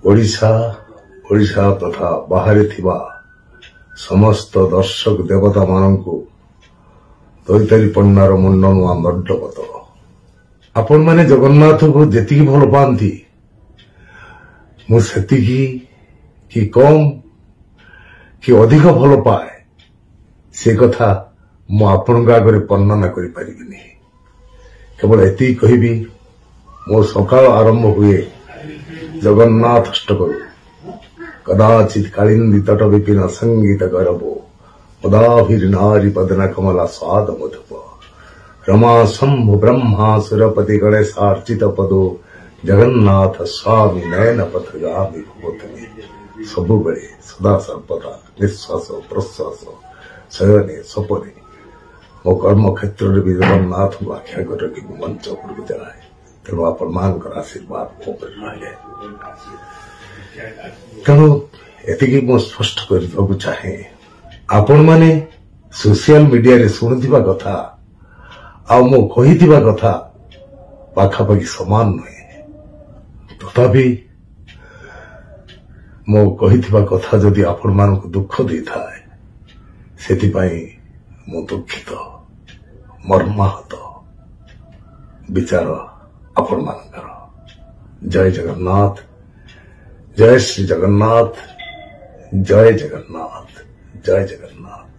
ओडिशा ओडिशा तथा बाहर थिबा समस्त दर्शक देवता मानंकु दैतारी पन्नार मुंडनुआ दंडवत आपण माने जगन्नाथ को जेति भल पाती मुति कि कम कि अधिक भल पाए से कथा मु आपण आगे वर्णना करि परिबिनी केवल एति कहबी मो सकाळ आरंभ हुए जगन्नाथ अष्टकरू कदाचित कालिंदी तट विपिन संगीत गरबो पदाभिर नारी पदन कमला स्वाद मधुप रमा शंभु ब्रह्मा सुरपति गणेशार्चित पदो जगन्नाथ स्वामी नयन पथगामी भूतने सबु बेले सदा सर्वदा निश्वास प्रश्वास शयने सपने मो कर्म क्षेत्र भी जगन्नाथ को आख्या कर मंच उपरକୁ ଯାଏ ତେଣୁ ଆପଣମାନଙ୍କର ଆଶୀର୍ବାଦ ମୋ ଉପରେ ରହିଲେ ତେଣୁ ଏତିକି ମୁଁ ସ୍ପଷ୍ଟ କରିବାକୁ ଚାହେଁ आपण माने सोशल मीडिया रे शुणुवा कथा आ मो कहिथिबा कथा पाखापाखि समान नुहे तथापि मो कहिथिबा कथा जदि आपण मानक दुख दे थाए सेति पई मो दुखित मर्माहत विचार आपण मानकर जय जगन्नाथ जय श्री जगन्नाथ जय जगन्नाथ जय जगन्नाथ।